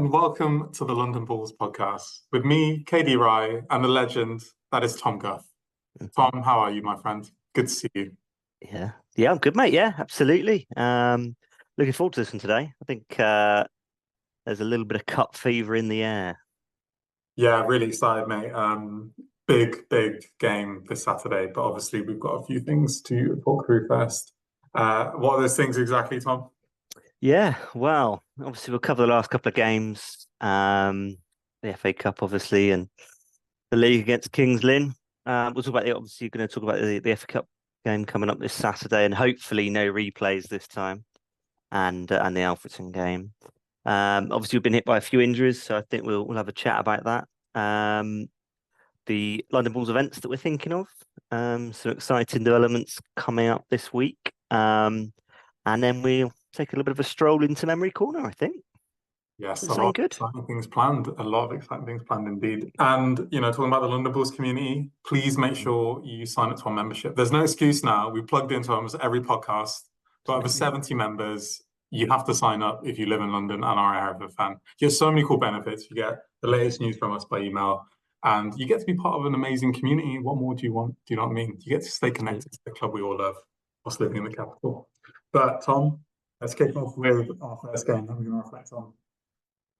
and welcome to the London Bulls podcast with me, KD Rye, and the legend that is Tom Gough. Tom, how are you, my friend? Good to see you. Yeah, I'm good, mate. Yeah, absolutely. Looking forward to this one today. I think there's a little bit of cup fever in the air. Yeah, really excited, mate. Big game this Saturday, but obviously we've got a few things to talk through first. What are those things exactly, Tom? Yeah, well, obviously we'll cover the last couple of games, the FA Cup, obviously, and the league against Kings Lynn. We'll talk about obviously you're going to talk about the FA Cup game coming up this Saturday, and hopefully no replays this time, and the Alfreton game. Obviously we've been hit by a few injuries, so I think we'll have a chat about that. The London Bulls events that we're thinking of, some exciting developments coming up this week, and then we'll take a little bit of a stroll into Memory Corner, I think. Yes, a lot of exciting things planned. A lot of exciting things planned indeed. And, talking about the London Bulls community, please make sure you sign up to our membership. There's no excuse now. We plugged into almost every podcast. Got over 70 members. You have to sign up if you live in London and are a Hereford fan. You get so many cool benefits. You get the latest news from us by email, and you get to be part of an amazing community. What more do you want? Do you know what I mean? You get to stay connected to the club we all love, whilst living in the capital. But Tom, let's kick off with our first game that we're going to reflect on.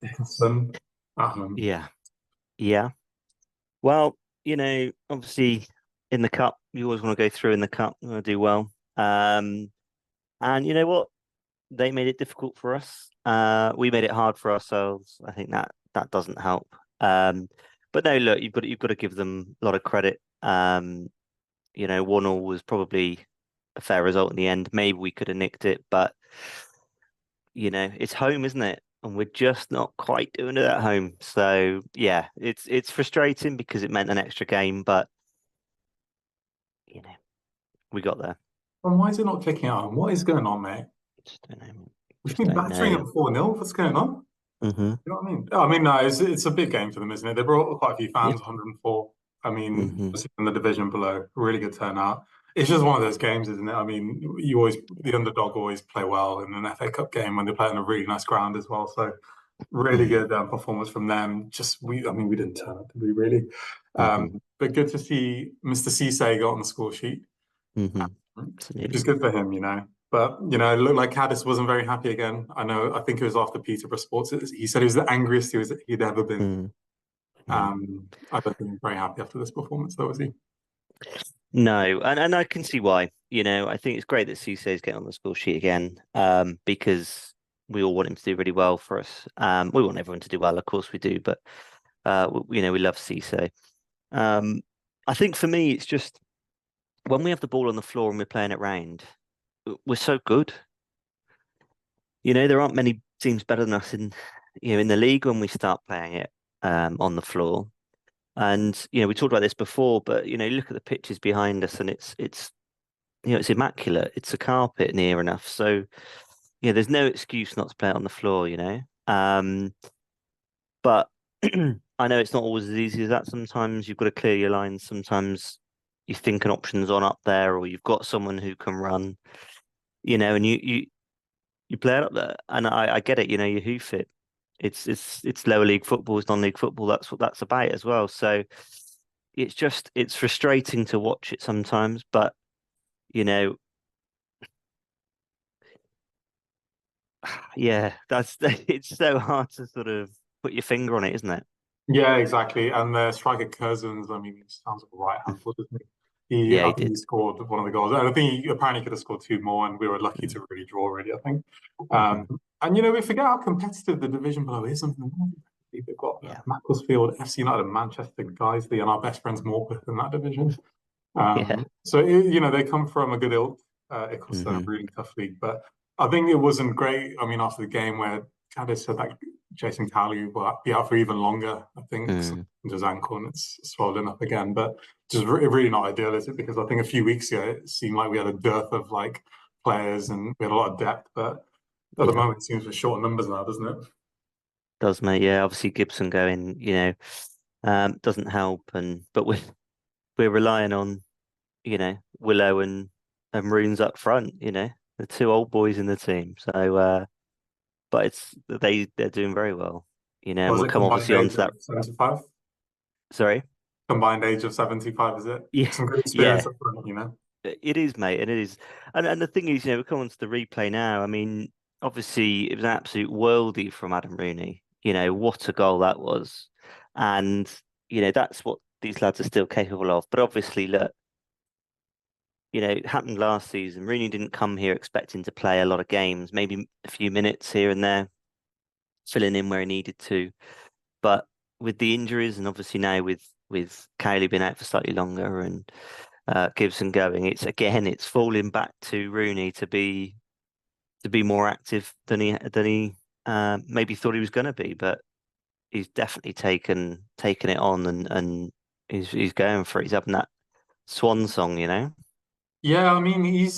Ilkeston at home. Yeah. Well, obviously in the cup, you always want to go through in the cup. You want to do well. And you know what? They made it difficult for us. We made it hard for ourselves. I think that doesn't help. But no, look, you've got to give them a lot of credit. 1-1 was probably a fair result in the end. Maybe we could have nicked it, but it's home, isn't it? And we're just not quite doing it at home. So yeah, it's frustrating because it meant an extra game, but we got there. Well, why is it not clicking out? What is going on, mate? Just don't know. We've been battering at 4-0. What's going on? Mm-hmm. You know what I mean? I mean, no, it's a big game for them, isn't it? They brought quite a few fans, 104. I mean, in the division below, really good turnout. It's just one of those games, isn't it? I mean, the underdog always play well in an FA Cup game when they play on a really nice ground as well. So really good performance from them. We didn't turn up, did we really? But good to see Mr. Cisse got on the score sheet, which is good for him, But, it looked like Caddis wasn't very happy again. I think it was after Peterborough Sports. He said he was the angriest he'd ever been. I don't think he's very happy after this performance, though, was he? No, and I can see why. I think it's great that Cisse is getting on the score sheet again, because we all want him to do really well for us. We want everyone to do well, of course we do, but we love Cisse. I think for me, it's just when we have the ball on the floor and we're playing it round, we're so good. There aren't many teams better than us in the league when we start playing it on the floor. And we talked about this before, but look at the pitches behind us, and it's immaculate. It's a carpet near enough, so there's no excuse not to play it on the floor. But I know it's not always as easy as that. Sometimes you've got to clear your lines. Sometimes you think an option's on up there, or you've got someone who can run. And you play it up there, and I get it. You hoof it. It's lower league football, it's non-league football. That's what that's about as well. So it's frustrating to watch it sometimes, but yeah, it's so hard to sort of put your finger on it, isn't it? Yeah, exactly. And the striker Curzons, he sounds like a right handful, doesn't he? I think he scored one of the goals. And I think he apparently could have scored two more, and we were lucky to really draw, really, I think. And, we forget how competitive the division below is. We've got Macclesfield, FC United, and Manchester Guiseley, and our best friends Morpeth in that division. So, they come from a good ilk. Ilkeston, a really tough league. But I think it wasn't great. After the game where Caddis said that Jason Cowley will be out for even longer, I think, his ankle, and it's swollen up again. But just really not ideal, is it? Because I think a few weeks ago it seemed like we had a dearth of players and we had a lot of depth, but at the moment it seems we're short numbers now, doesn't it? Does, mate. Yeah, obviously Gibson going, doesn't help, but we're relying on, Willow and Maroons up front, the two old boys in the team. So, but they're doing very well. and Was we'll it come combined obviously age onto that. of 75? Sorry. Combined age of 75, is it? Yeah, Some good experience yeah, up front. it is, mate, and it is. And the thing is, we come on to the replay now. I mean, obviously, it was an absolute worldie from Adam Rooney. What a goal that was, and that's what these lads are still capable of. But obviously, look, it happened last season. Rooney didn't come here expecting to play a lot of games, maybe a few minutes here and there, filling in where he needed to. But with the injuries, and obviously now with Kayleigh being out for slightly longer and Gibson going, it's falling back to Rooney to be more active than he maybe thought he was going to be, but he's definitely taken it on and he's going for it. He's having that swan song. Yeah, I mean,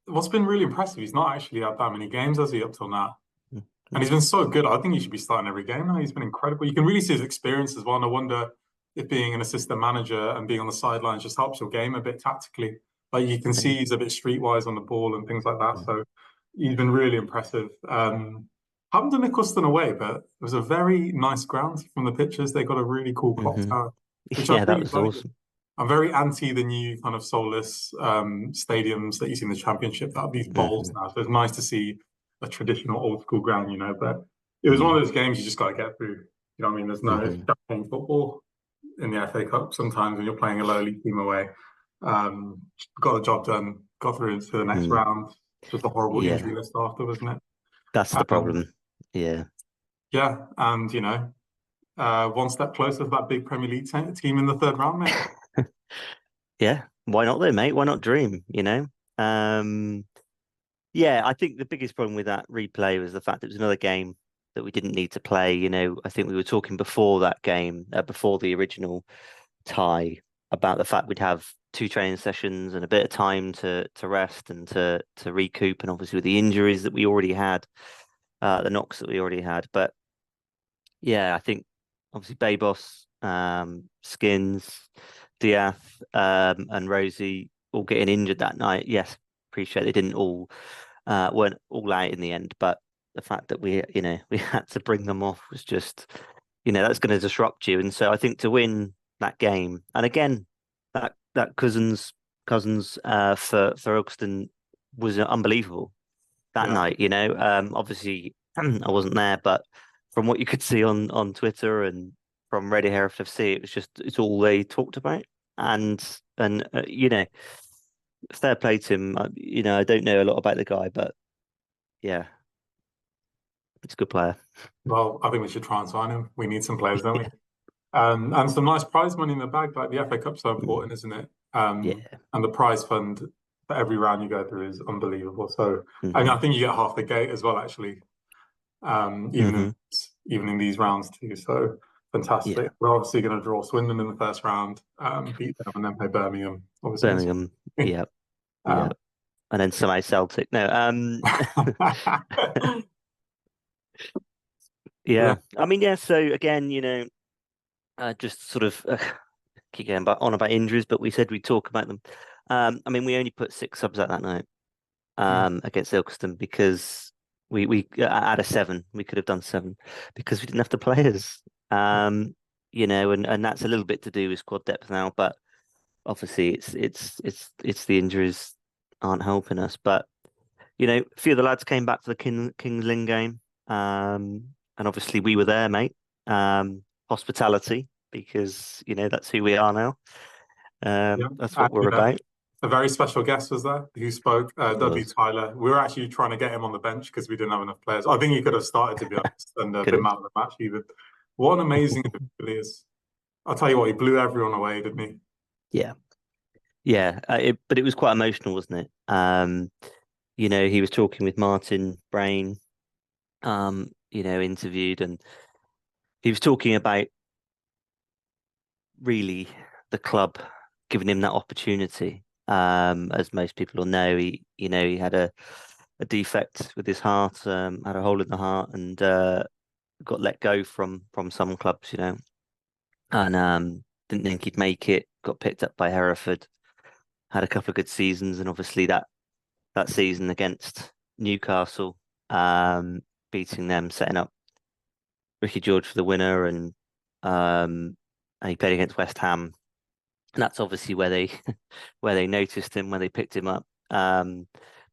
what's been really impressive. He's not actually had that many games, has he, up till now? And he's been so good. I think he should be starting every game now. He's been incredible. You can really see his experience as well. And I wonder if being an assistant manager and being on the sidelines just helps your game a bit tactically. Like you can see he's a bit streetwise on the ball and things like that. So he's been really impressive. Haven't done Ilkeston away, but it was a very nice ground from the pictures. They got a really cool clock Hmm. tower, which I Yeah, that really was like. awesome. I'm very anti the new kind of soulless stadiums that you see in the championship that have these bowls Hmm. now. So it's nice to see a traditional old school ground. But it was one Hmm. of those games you just got to get through. You know what I mean? There's no it's Hmm. playing football in the FA Cup sometimes when you're playing a low league team away. Got the job done, got through into the next Hmm. round. Just a horrible Yeah, injury list after, wasn't it? that's the Um, problem. Yeah. yeah, and one step closer to that big Premier League team in the third round, mate. Yeah. Why not though, mate? Why not dream? Um, yeah, I think the biggest problem with that replay was the fact it was another game that we didn't need to play. I think we were talking before that game, before the original tie, about the fact we'd have two training sessions and a bit of time to rest and to recoup, and obviously with the injuries that we already had, the knocks that we already had. But yeah, I think obviously Babos, Skins, Diath, and Rosie all getting injured that night. Yes, appreciate they didn't all weren't all out in the end, but the fact that we had to bring them off was just that's going to disrupt you. And so I think to win that game, and again that cousins for Ilkeston was unbelievable that Yeah. night. Obviously I wasn't there, but from what you could see on Twitter and from Ready Hereford FC, it's all they talked about. And fair play to him. I don't know a lot about the guy, but yeah, it's a good player. Well, I think we should try and sign him. We need some players, don't we? And some nice prize money in the bag. Like the FA Cup's so Mm. important, isn't it? Yeah. And the prize fund for every round you go through is unbelievable. So, and I Hmm. think you get half the gate as well, actually. Even in Hmm. even in these rounds too. So Yeah. fantastic. We're obviously going to draw Swindon in the first round, beat them, and then play Birmingham, obviously. Birmingham. In Yeah. Yeah. um, And then somehow Celtic. No. yeah, Yeah. I mean, yeah. So again, just sort of keep going on about injuries, but we said we'd talk about them. I mean, we only put six subs out that night mm, against Ilkeston because we out of seven we could have done seven because we didn't have the players. And that's a little bit to do with squad depth now, but obviously it's the injuries aren't helping us. But a few of the lads came back for the Kings Lynn game, and obviously we were there, mate. Hospitality because that's who we are now. yeah. That's what And, we're about. a very special guest was there who spoke, It Dudley was Tyler. We were actually trying to get him on the bench because we didn't have enough players. I think he could have started, to be honest, and could been have. man of the match even. What an amazing individual he is. I'll tell you what, he blew everyone away, didn't he? Yeah, yeah. But it was quite emotional, wasn't it? He was talking with Martin Brain, interviewed, and he was talking about really the club giving him that opportunity. As most people will know, he had a defect with his heart, had a hole in the heart, and got let go from some clubs, and didn't think he'd make it. Got picked up by Hereford, had a couple of good seasons, and obviously that season against Newcastle, beating them, setting up Ricky George for the winner, and he played against West Ham. And that's obviously where they where they noticed him, when they picked him up.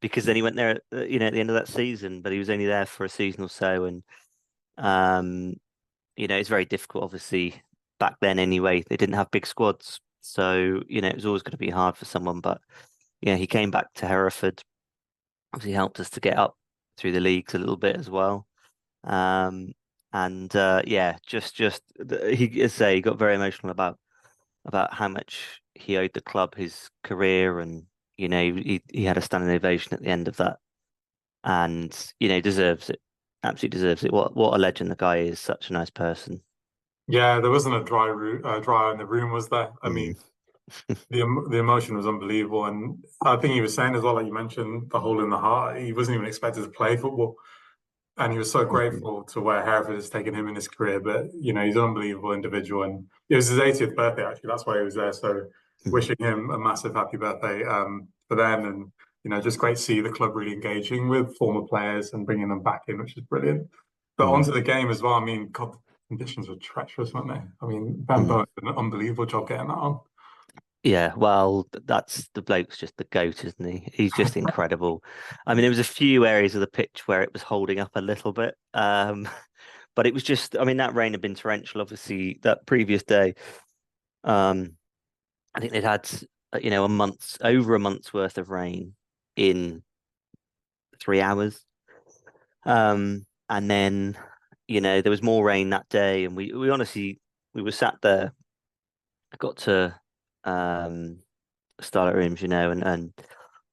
Because then he went there, at the end of that season, but he was only there for a season or so, and it's very difficult, obviously, back then anyway. They didn't have big squads, so it was always going to be hard for someone. But he came back to Hereford. Obviously, helped us to get up through the leagues a little bit as well. He got very emotional about how much he owed the club, his career, and he had a standing ovation at the end of that, and deserves it, absolutely deserves it. What a legend the guy is! Such a nice person. Yeah, there wasn't a dry in the room, was there? I mean, the emotion was unbelievable, and I think he was saying as well, like you mentioned, the hole in the heart. He wasn't even expected to play football, and he was so grateful to where Hereford has taken him in his career. But he's an unbelievable individual, and it was his 80th birthday actually. That's why he was there. So wishing him a massive happy birthday for then, and just great to see the club really engaging with former players and bringing them back in, which is brilliant. But onto the game as well. I mean, God, the conditions were treacherous, weren't they? I mean, Ben Bowen did an unbelievable job getting that on. Yeah, well, that's the bloke's just the goat, isn't he? He's just incredible. I mean, there was a few areas of the pitch where it was holding up a little bit, but it was just, I mean, that rain had been torrential, obviously, that previous day. I think they'd had, over a month's worth of rain in 3 hours. And then, there was more rain that day, and we honestly, we were sat there, got to starlight rooms, and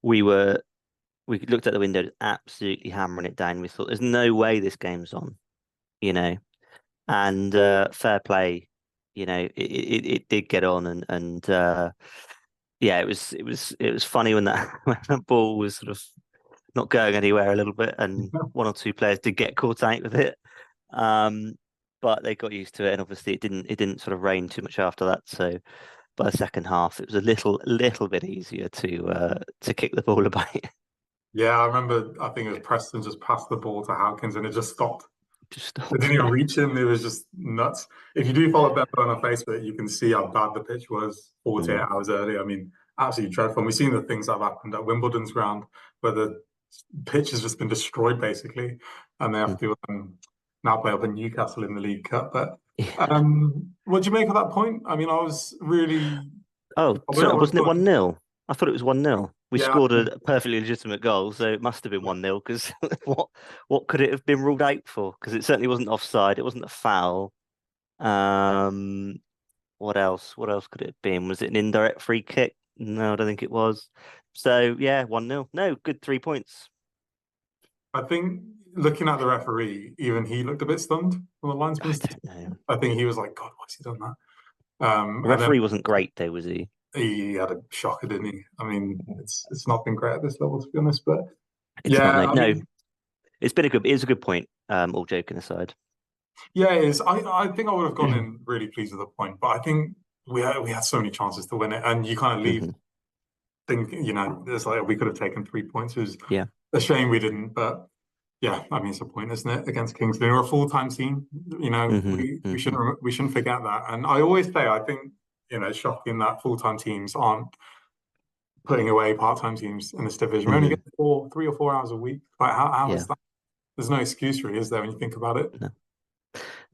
we looked at the window, absolutely hammering it down. We thought, there's no way this game's on, and fair play, it did get on, and yeah, it was funny when when the ball was sort of not going anywhere a little bit, and one or two players did get caught out with it. But they got used to it, and obviously it didn't sort of rain too much after that. So by the second half, it was a little bit easier to kick the ball about. Yeah, I remember. I think it was Preston just passed the ball to Howkins, and it just stopped. Just stopped. It didn't even reach him. It was just nuts. If you do follow Beppo on Facebook, you can see how bad the pitch was 48 hours earlier. I mean, absolutely dreadful. And we've seen the things that have happened at Wimbledon's ground, where the pitch has just been destroyed basically, and they have to now play up in Newcastle in the League Cup. But what do you make of that point? I mean, I was really. Oh, so wasn't it 1-0? I thought it was 1-0. We scored a perfectly legitimate goal, so it must have been 1-0, because what could it have been ruled out for? Because it certainly wasn't offside. It wasn't a foul. What else? What else could it have been? Was it an indirect free kick? No, I don't think it was. So yeah, 1-0. No, good 3 points. I think looking at the referee, even he looked a bit stunned from the linesman. I think he was like, God, why's he done that? The referee wasn't great though, was he? He had a shocker, didn't he? I mean, it's not been great at this level, to be honest. But it's not, no. It's been it was a good point. All joking aside. Yeah, it is. I think I would have gone in really pleased with the point, but I think we had so many chances to win it, and you kind of leave thinking, it's like we could have taken 3 points. It was a shame we didn't, but yeah, I mean, it's a point, isn't it, against Kings Lynn? We're a full-time team. We shouldn't forget that. And I always say, I think it's shocking that full-time teams aren't putting away part-time teams in this division. We only get 3 or 4 hours a week. Like, how is that? There's no excuse, really, is there, when you think about it?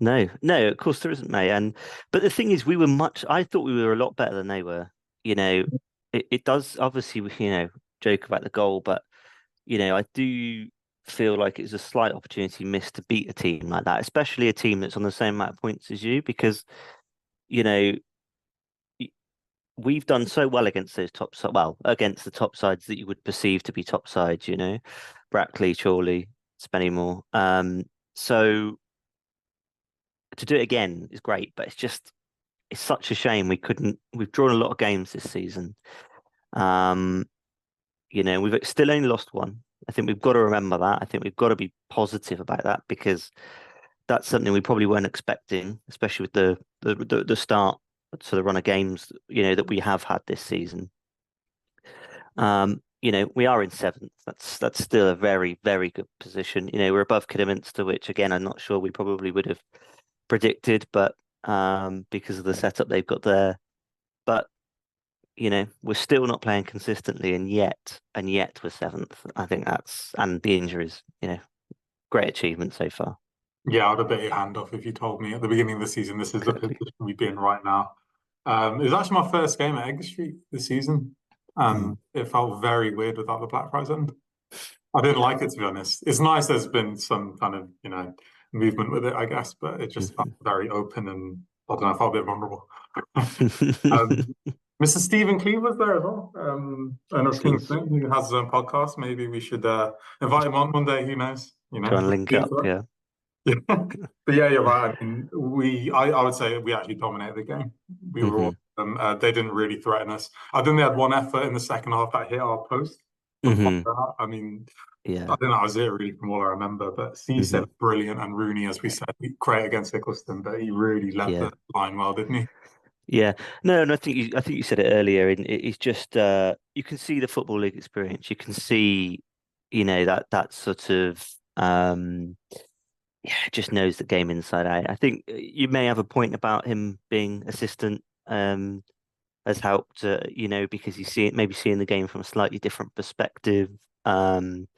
No, of course there isn't, mate. But the thing is, I thought we were a lot better than they were. It does obviously, joke about the goal, but I do feel like it's a slight opportunity missed to beat a team like that, especially a team that's on the same amount of points as you, because we've done so well against those against the top sides that you would perceive to be top sides, Brackley, Chorley, Spennymoor. So to do it again is great, but it's such a shame we've drawn a lot of games this season. We've still only lost one. I think we've got to remember that. I think we've got to be positive about that, because that's something we probably weren't expecting, especially with the start to the run of games, that we have had this season. we are in seventh. That's still a very, very good position. We're above Kidderminster, which again, I'm not sure we probably would have predicted, but because of the setup they've got there. But we're still not playing consistently, and yet we're seventh. I think and the injuries, great achievement so far. Yeah, I'd have bet your hand off if you told me at the beginning of the season this is the position we'd be in right now. It was actually my first game at Edgar Street this season. It felt very weird without the Blackfriars end. I didn't like it, to be honest. It's nice there's been some kind of, movement with it, I guess, but it just felt very open and I don't know, I felt a bit vulnerable. Mr. Stephen Cleave was there as well. Owner of Kings Lynn, who has his own podcast. Maybe we should invite him on one day, who knows? Try and link up, yeah. But yeah, you're right. I mean, I would say we actually dominated the game. We were all they didn't really threaten us. I think they had one effort in the second half that hit our post. I mean, yeah, I think that was it really from all I remember. But Steve said brilliant, and Rooney, as we said, great against Ilkeston, but he really led the line well, didn't he? Yeah, no, and I think you said it earlier. And it's just you can see the football league experience. You can see, that sort of just knows the game inside out. I think you may have a point about him being assistant has helped, because you see it, maybe seeing the game from a slightly different perspective. And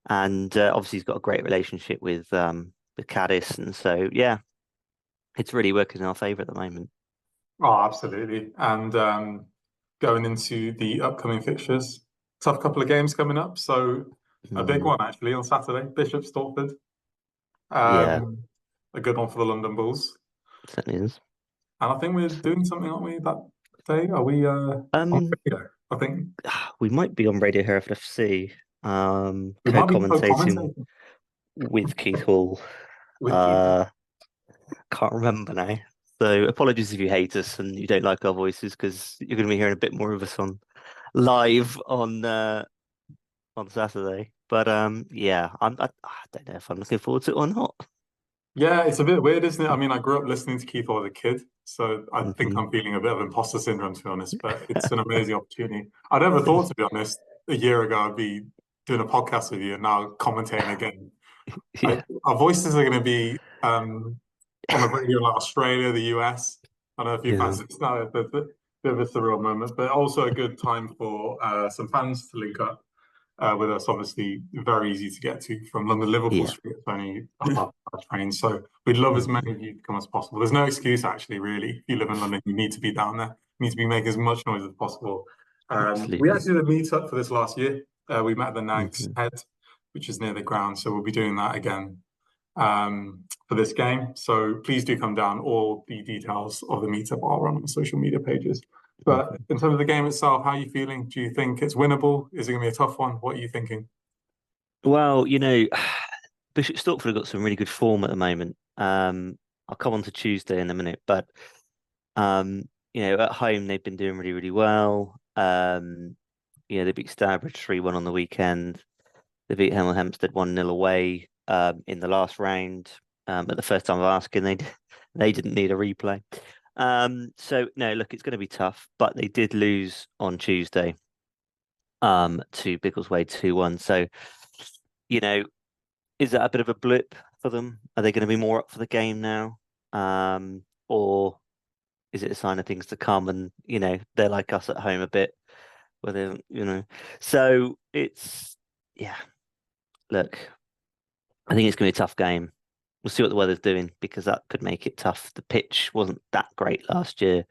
obviously he's got a great relationship with Caddis, and so yeah, it's really working in our favour at the moment. Oh, absolutely. And going into the upcoming fixtures, tough couple of games coming up. So a big one actually on Saturday, Bishop Stortford. Yeah, a good one for the London Bulls. Certainly is. And I think we're doing something, aren't we, that day? Are we on radio? I think we might be on Radio Hereford FC, we might be co-commentating with Keith Hall. Can't remember now. So apologies if you hate us and you don't like our voices, because you're going to be hearing a bit more of us on live on Saturday. But yeah, I don't know if I'm looking forward to it or not. Yeah, it's a bit weird, isn't it? I mean, I grew up listening to Keith Hall as a kid, so I think I'm feeling a bit of imposter syndrome, to be honest. But it's an amazing opportunity. I never thought, to be honest, a year ago I'd be doing a podcast with you and now commentating again. Yeah. Our voices are going to be on the radio in like Australia, the US. I don't know if you fancy it's now a bit of a surreal moment, but also a good time for some fans to link up with us. Obviously, very easy to get to from London Liverpool Street. It's only a half train, so we'd love as many of you to come as possible. There's no excuse, actually, really. If you live in London, you need to be down there. You need to be making as much noise as possible. We actually did a meet-up for this last year. We met at the Nags Head, which is near the ground, so we'll be doing that again for this game. So please do come down. All the details of the meetup are on our social media pages. But in terms of the game itself, how are you feeling? Do you think it's winnable? Is it going to be a tough one? What are you thinking? Well, Bishop Stortford have got some really good form at the moment. I'll come on to Tuesday in a minute, but at home they've been doing really, really well. They beat Stourbridge 3-1 on the weekend. They beat Hemel Hempstead 1-0 away in the last round. At the first time of asking, they didn't need a replay. So no, look, it's going to be tough, but they did lose on Tuesday to Biggleswade 2-1. So, is that a bit of a blip for them? Are they going to be more up for the game now? Or is it a sign of things to come? And, they're like us at home a bit, where they, so it's, yeah, look, I think it's going to be a tough game. We'll see what the weather's doing, because that could make it tough. The pitch wasn't that great last year.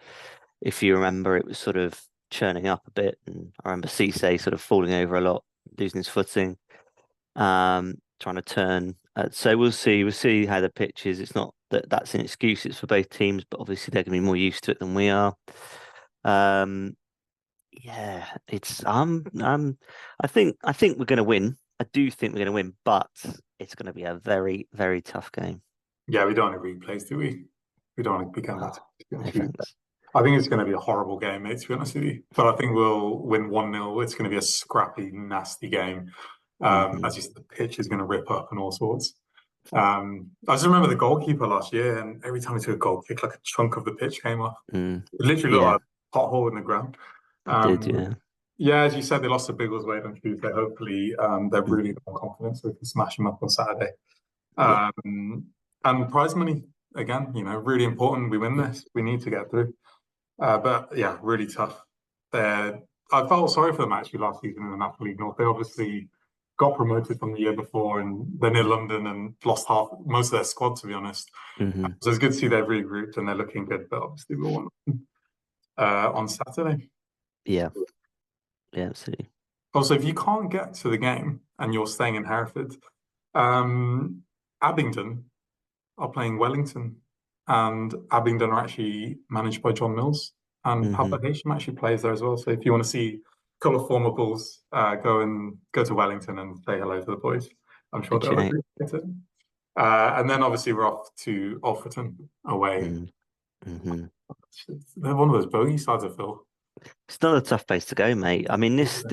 If you remember, it was sort of churning up a bit. And I remember Cisse sort of falling over a lot, losing his footing, trying to turn. So we'll see. We'll see how the pitch is. It's not that that's an excuse. It's for both teams, but obviously they're going to be more used to it than we are. Yeah, it's I think we're going to win. I do think we're going to win, but it's going to be a very, very tough game. Yeah, we don't want to replays, do we? We don't want to become that. I think it's going to be a horrible game, mate, to be honest with you. But I think we'll win 1-0. It's going to be a scrappy, nasty game. As you said, the pitch is going to rip up and all sorts. I just remember the goalkeeper last year, and every time he took a goal kick, like a chunk of the pitch came off. It literally looked like a pothole in the ground. It did, yeah. Yeah, as you said, they lost to Biggleswade on Tuesday. Hopefully, they're really more confident, so we can smash them up on Saturday. Yeah. And prize money again, really important. We win this, we need to get through. But yeah, really tough. They're, I felt sorry for them actually last season in the National League North. They obviously got promoted from the year before, and they're near London and lost most of their squad, to be honest. So it's good to see they've regrouped and they're looking good. But obviously, we won on Saturday. Yeah. Yeah, absolutely. Also, if you can't get to the game and you're staying in Hereford, um, Abingdon are playing Wellington, and Abingdon are actually managed by John Mills, and Pablo Hashim actually plays there as well. So if you want to see a couple of former Bulls, go to Wellington and say hello to the boys. I'm sure they'll appreciate it. And then obviously we're off to Alfreton away. They're one of those bogey sides, I feel. It's not a tough place to go, mate. I mean, this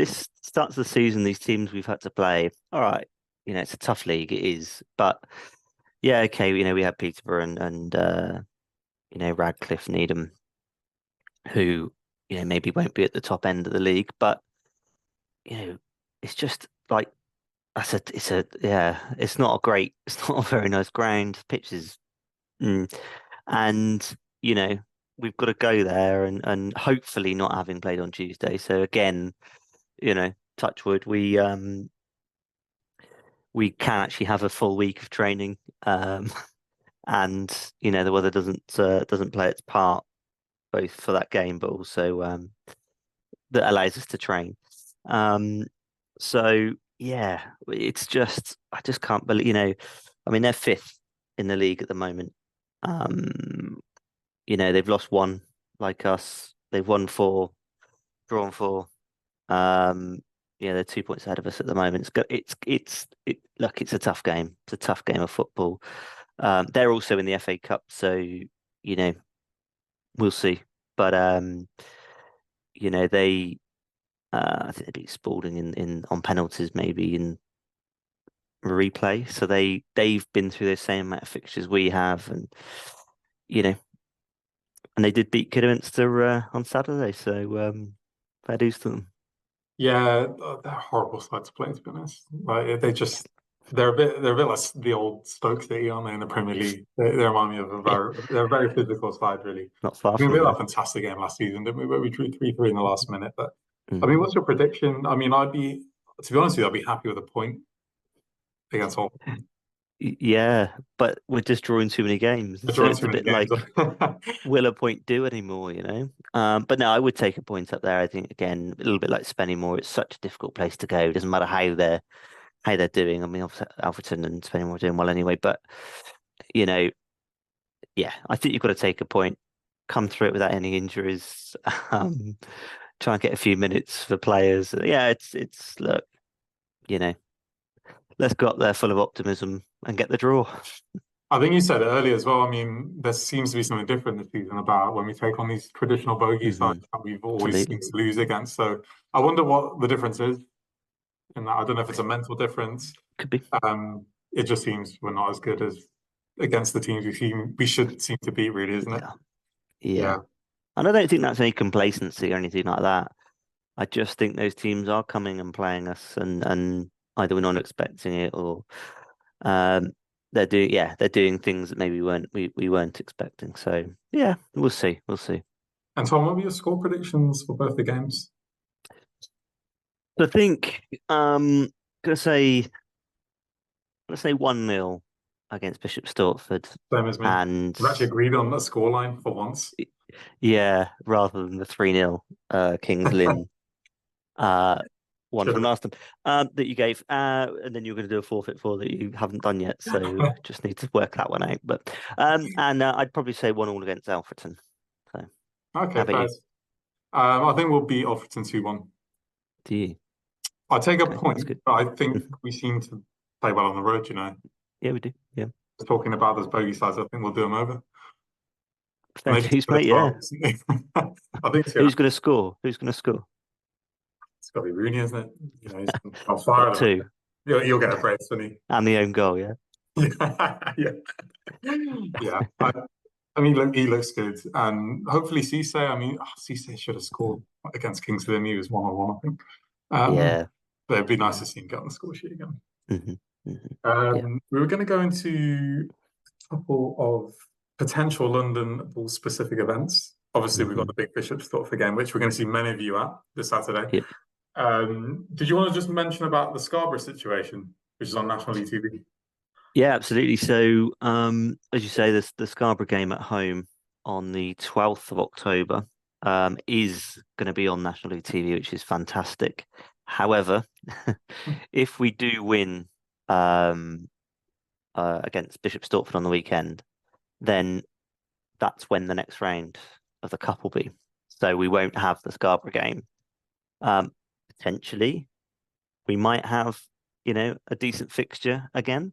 starts the season. These teams we've had to play. All right, it's a tough league. It is, but yeah, okay. We had Peterborough and Radcliffe, Needham, who maybe won't be at the top end of the league, but it's just like I said. It's not it's not a very nice ground. Pitch is, and we've got to go there and hopefully not having played on Tuesday. So again, touch wood, we can actually have a full week of training, and the weather doesn't play its part both for that game, but also that allows us to train. So yeah, it's just I just can't believe I mean they're fifth in the league at the moment. They've lost one like us. They've won four, drawn four. They're 2 points ahead of us at the moment. Look, it's a tough game. It's a tough game of football. They're also in the FA Cup, so we'll see. But they I think they beat Spalding in on penalties maybe in replay. So they've been through the same amount of fixtures we have, and and they did beat Kidderminster on Saturday. So fair dues to them. Yeah, they're a horrible side to play, to be honest. Like they're a bit like the old Stoke City, aren't they, in the Premier League? They remind me of they're a very physical side, really. Not far I mean, from we had them. a fantastic game last season, didn't we? Where we drew 3-3 in the last minute. But I mean, Mm. what's your prediction? I mean, to be honest with you, I'd be happy with a point against all. Yeah, but we're just drawing too many games, We're so drawing it's too a many bit games. like, will a point do anymore? But no, I would take a point up there. I think again, a little bit like Spennymoor. It's such a difficult place to go. It doesn't matter how they're doing. I mean, obviously Alfreton and Spennymoor are doing well anyway. But yeah, I think you've got to take a point, come through it without any injuries, try and get a few minutes for players. Yeah, it's look, let's go up there full of optimism and get the draw. I think you said it earlier as well. I mean, there seems to be something different this season about when we take on these traditional bogey sides that we've always seemed Absolutely. to lose against. So I wonder what the difference is in that. I don't know if it's a mental difference. Could be. It just seems we're not as good as against the teams we should seem to beat, really, isn't it? Yeah. And I don't think that's any complacency or anything like that. I just think those teams are coming and playing us, and either we're not expecting it or they're doing things that maybe we weren't expecting. So yeah, we'll see. And Tom, what were your score predictions for both the games? So I think gonna say 1-0 against Bishop Stortford. Same as me. And We've actually agreed on a scoreline for once. yeah, rather than the 3-0 Kings Lynn one from last time that you gave, and then you're going to do a forfeit for that you haven't done yet. So just need to work that one out. But and I'd probably say 1-1 against Alfreton. So Okay, fair. I think we'll beat Alfreton 2-1. Do you? I'll take a Okay, point, that's good. but I think we seem to play well on the road, Yeah, we do. Yeah. Talking about those bogey sides, I think we'll do them over. Fair dues, mate. Yeah. I think Who's going to score? Who's going to score? It's got to be Rooney, isn't it? He's on fire. Two. You'll get a brace, won't he? And the own goal, yeah. Yeah. And he looks good. And hopefully Cisse, I mean, Cisse should have scored against Kings Lynn. He was 1-on-1, I think. Yeah. But it'd be nice to see him get on the score sheet again. Yeah. We were going to go into a couple of potential London Bull specific events. Obviously, we've got the big Bishopsthorpe game, which we're going to see many of you at this Saturday. Yep. Did you want to just mention about the Scarborough situation, which is on National League TV? Yeah, absolutely. So, as you say, the Scarborough game at home on the 12th of October is going to be on National League TV, which is fantastic. However, if we do win against Bishop Stortford on the weekend, then that's when the next round of the cup will be. So we won't have the Scarborough game. Potentially, we might have, a decent fixture again.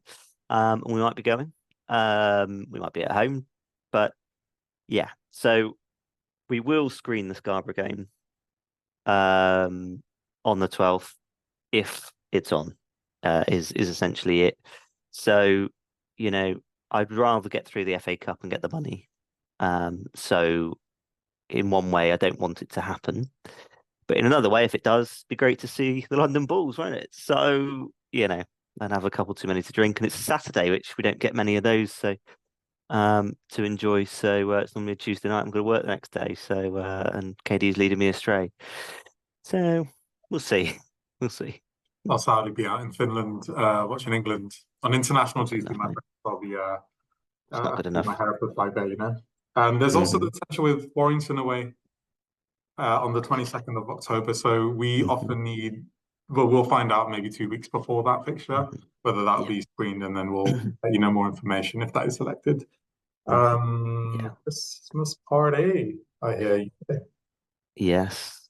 And we might be going. We might be at home. But yeah, so we will screen the Scarborough game on the 12th if it's on, is essentially it. So, I'd rather get through the FA Cup and get the money. So in one way, I don't want it to happen. But in another way, if it does, it'd be great to see the London Bulls, won't it? So, and have a couple too many to drink. And it's a Saturday, which we don't get many of those, so to enjoy. So it's normally a Tuesday night. I'm going to work the next day. So and KD's leading me astray. So we'll see. We'll see. I'll sadly be out in Finland watching England on international Tuesday night. I'll be it's not good enough. my Hereford flag there, And there's also the potential with Warrington away on the 22nd of October. So we often need, well, we'll find out maybe 2 weeks before that fixture, whether that'll be screened, and then we'll let you know more information if that is selected. Xmas Party, I hear you. Yes.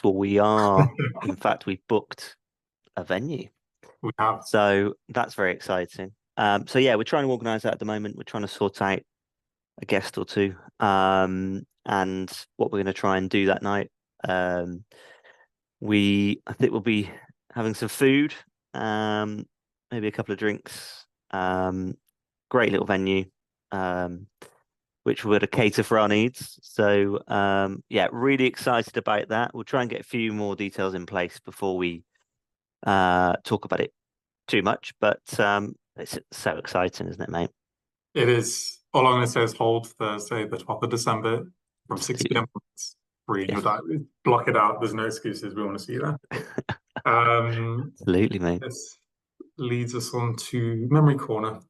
Well, we are. In fact, we booked a venue. We have. So that's very exciting. So yeah, we're trying to organise that at the moment. We're trying to sort out a guest or two. And what we're going to try and do that night. I think we'll be having some food, maybe a couple of drinks. Great little venue, which we're to cater for our needs. So yeah, really excited about that. We'll try and get a few more details in place before we talk about it too much. But it's so exciting, isn't it, mate? It is. All I'm going to say is hold Thursday, the 12th of December from 6 p.m. Free in your diary. Block it out. There's no excuses. We want to see you there. Absolutely, mate. This leads us on to Memory Corner.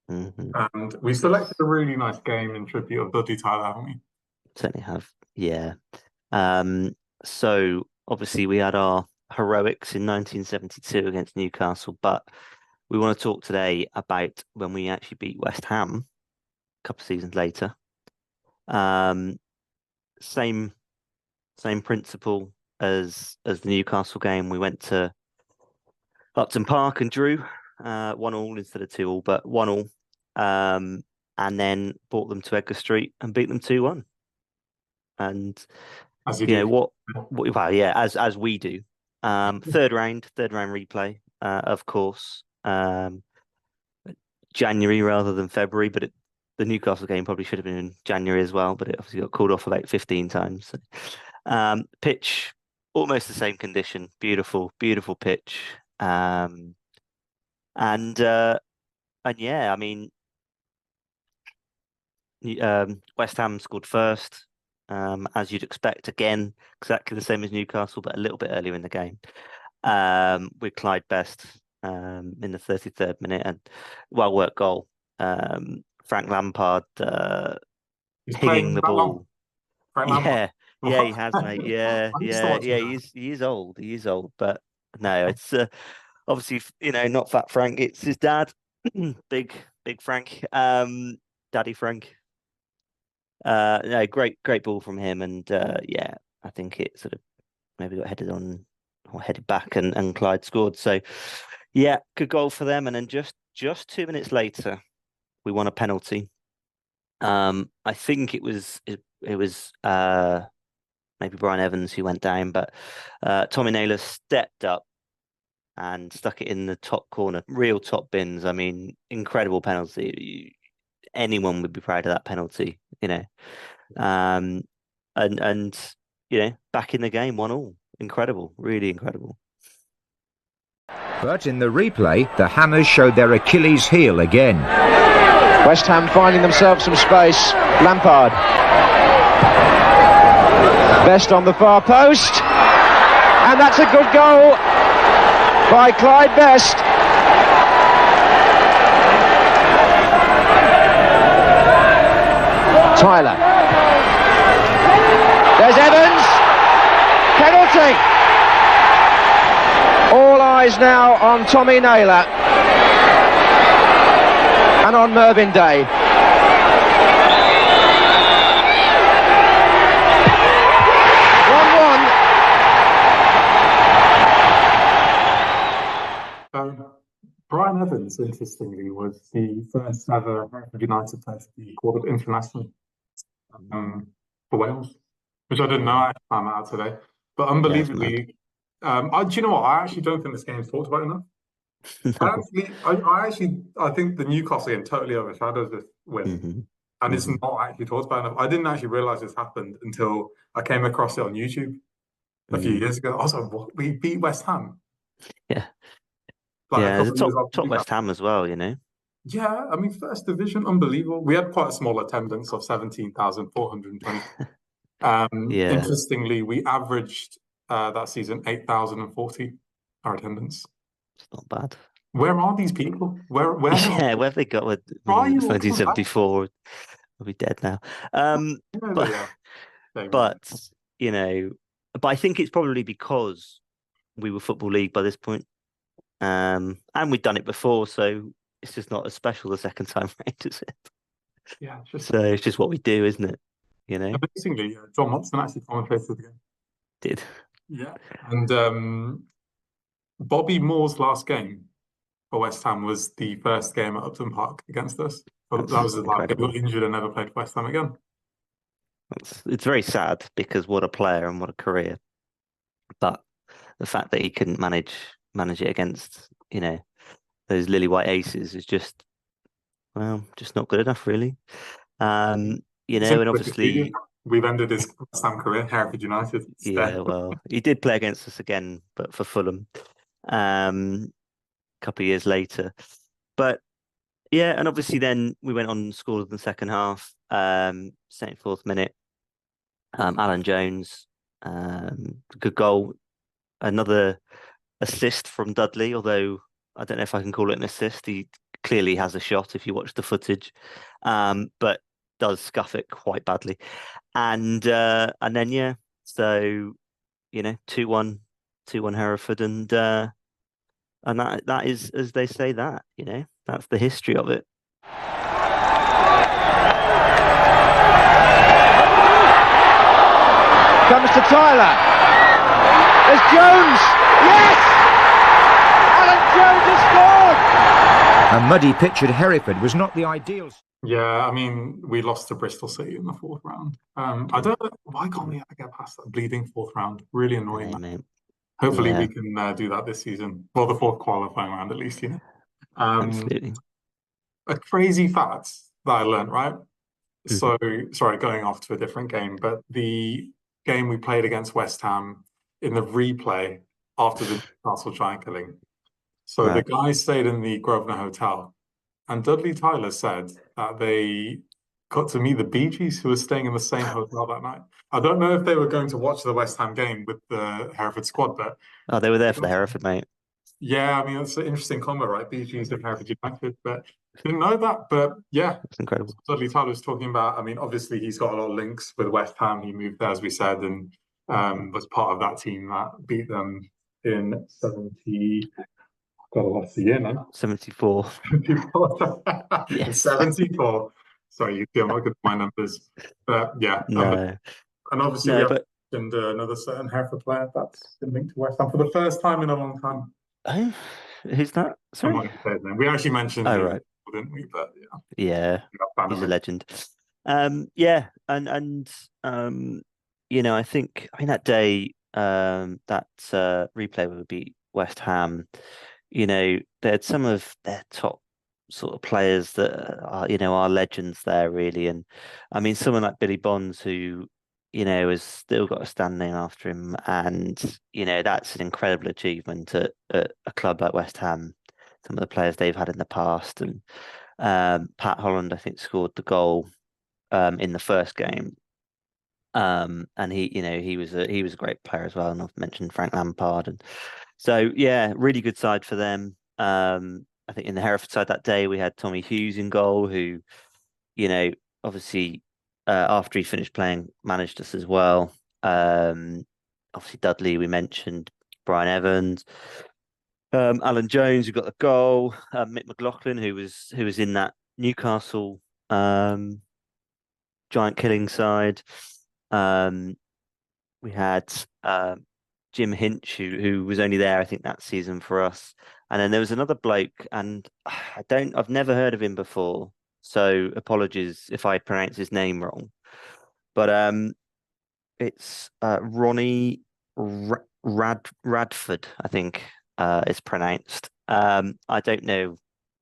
And we selected a really nice game in tribute of Dudley Tyler, haven't we? Certainly have. Yeah. So obviously we had our heroics in 1972 against Newcastle, but we want to talk today about when we actually beat West Ham a couple of seasons later. Same principle as the Newcastle game. We went to Upton Park and drew 1-1 instead of 2-2, but 1-1. And then brought them to Edgar Street and beat them 2-1. And as we do. Third round replay, of course. January rather than February, but the Newcastle game probably should have been in January as well, but it obviously got called off about 15 times. So, pitch, almost the same condition, beautiful pitch. And yeah, I mean, West Ham scored first, as you'd expect. Again, exactly the same as Newcastle, but a little bit earlier in the game. With Clyde Best in the 33rd minute, and well worked goal. Frank Lampard pinging the ball. Yeah, he has, mate. Yeah. He is old. He is old, but no, it's obviously not Fat Frank. It's his dad, big Frank, Daddy Frank. No, great ball from him, and yeah, I think it sort of maybe got headed on or headed back, and Clyde scored. So yeah, good goal for them. And then just 2 minutes later, we won a penalty. I think it was maybe Brian Evans who went down, but Tommy Naylor stepped up and stuck it in the top corner, real top bins. I mean, incredible penalty. anyone would be proud of that penalty, you know. And you know, back in the game, 1-1. Incredible, really incredible. But in the replay, the Hammers showed their Achilles heel again. West Ham finding themselves some space. Lampard. Best on the far post. And that's a good goal by Clyde Best. Tyler. There's Evans. Penalty. All eyes now on Tommy Naylor and on Mervyn Day. Brian Evans, interestingly, was the first ever Hereford United player to be called internationally for Wales, which I didn't know. I found that out today. But unbelievably, do you know what? I actually don't think this game's talked about enough. I think the Newcastle game totally overshadows this win, and it's not actually talked about enough. I didn't actually realise this happened until I came across it on YouTube a few years ago. I was like, "What? We beat West Ham?" Yeah, like it's top West Ham as well, you know. Yeah, I mean, first division, unbelievable. We had quite a small attendance of 17,420. Interestingly, we averaged that season 8,040 our attendance. It's not bad. Where are these people? Where yeah, where have they got with 1974? I'll be dead now. But you know, but I think it's probably because we were Football League by this point. And we'd done it before, so it's just not as special the second time round, is it? Yeah, it's just what we do, isn't it? You know. Amazingly, John Motson actually commentated the game. Did. Yeah, and Bobby Moore's last game for West Ham was the first game at Upton Park against us. That was like he got injured and never played for West Ham again. It's very sad because what a player and what a career, but the fact that he couldn't manage it against, you know, those lily white aces is just not good enough, really. You know, and obviously we've ended his West Ham career, Hereford United. Yeah, well, he did play against us again, but for Fulham, a couple of years later. But yeah, and obviously then we went on and scored in the second half, 74th minute. Alan Jones, good goal, another assist from Dudley, although I don't know if I can call it an assist. He clearly has a shot if you watch the footage, but does scuff it quite badly. And then so you know, 2-1 Hereford, and that is, as they say, that, you know, that's the history of it. Comes to Tyler. There's Jones. Yes! Alan Jones has scored! A muddy pitch at Hereford was not the ideal. Yeah, I mean, we lost to Bristol City in the fourth round. I don't know, why can't we ever get past that bleeding fourth round? Really annoying. Mate. Hopefully we can do that this season. Well, the fourth qualifying round at least, you know. Absolutely. A crazy fact that I learned, right? So, sorry, going off to a different game, but the game we played against West Ham in the replay after the Newcastle giant killing. So the guys stayed in the Grosvenor Hotel, and Dudley Tyler said that they got to meet the Bee Gees, who were staying in the same hotel that night. I don't know if they were going to watch the West Ham game with the Hereford squad, but they were there for the Hereford, mate. Yeah, I mean, it's an interesting combo, right? Bee Gees of Hereford United, but didn't know that. But yeah, it's incredible. Dudley Tyler was talking about. I mean, obviously he's got a lot of links with West Ham. He moved there, as we said, and was part of that team that beat them in 70. God, I lost the year now. 74. 74. Yes. 74. Sorry, you see, I'm not good at my numbers. But yeah. No. And obviously we have another certain Hereford player that's been linked to West Ham for the first time in a long time. Oh, who's that? Sorry? I'm not going to say his name. We actually mentioned him, right. didn't we? But yeah. He's a legend. Yeah, and you know, I mean that day, that replay would beat West Ham. You know, they had some of their top sort of players that are, are legends there, really. And I mean, someone like Billy Bonds, who, has still got a standing after him. And, that's an incredible achievement at a club like West Ham. Some of the players they've had in the past. And Pat Holland, I think, scored the goal in the first game. And he was a great player as well. And I've mentioned Frank Lampard. And so, yeah, really good side for them. I think in the Hereford side that day, we had Tommy Hughes in goal, who, obviously, after he finished playing, managed us as well. Obviously, Dudley, we mentioned, Brian Evans, Alan Jones, who got the goal, Mick McLaughlin, who was in that Newcastle giant killing side. We had Jim Hinch, who was only there, I think, that season for us. And then there was another bloke, and I've never heard of him before, so apologies if I pronounce his name wrong. But it's Ronnie Radford, I think is pronounced. I don't know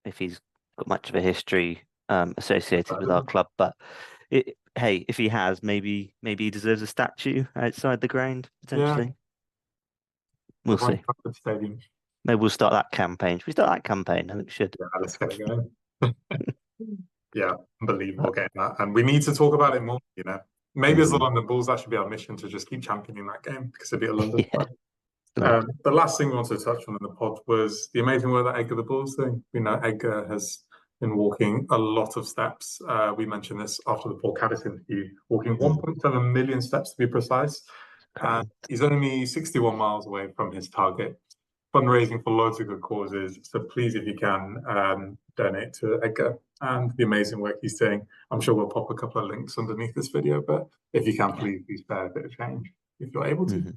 if he's got much of a history associated with our club, but hey, if he has, maybe he deserves a statue outside the ground, potentially. Yeah. We'll see. Stadium. Maybe we'll start that campaign. Should we start that campaign? I think we should. Yeah, let's get it going. Yeah, unbelievable game that. And we need to talk about it more, Maybe as the London Bulls, that should be our mission, to just keep championing that game, because it'd be a London fight. The last thing we wanted to touch on in the pod was the amazing work that Edgar The Bull's doing. We know Edgar has been walking a lot of steps. We mentioned this after the Paul Caddis interview, walking 1.7 million steps to be precise. He's only 61 miles away from his target. Fundraising for loads of good causes. So please, if you can, donate to Edgar and the amazing work he's doing. I'm sure we'll pop a couple of links underneath this video, but if you can, please spare a bit of change if you're able to.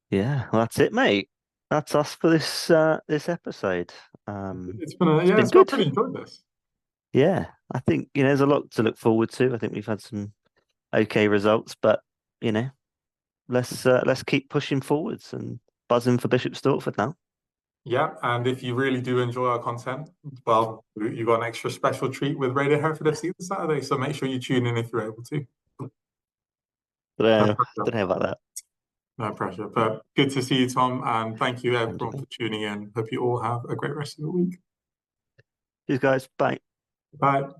Yeah, well, that's it, mate. That's us for this episode. It's been good. Really enjoyed this. Yeah, I think there's a lot to look forward to. I think we've had some okay results, but let's keep pushing forwards and buzzing for Bishop Stortford now. Yeah, and if you really do enjoy our content, well, you got an extra special treat with Radio Hereford FC this Saturday, so make sure you tune in if you're able to. Don't know about that. No pressure, but good to see you, Tom, and thank you everyone for tuning in. Hope you all have a great rest of the week. Cheers, guys. Bye. Bye.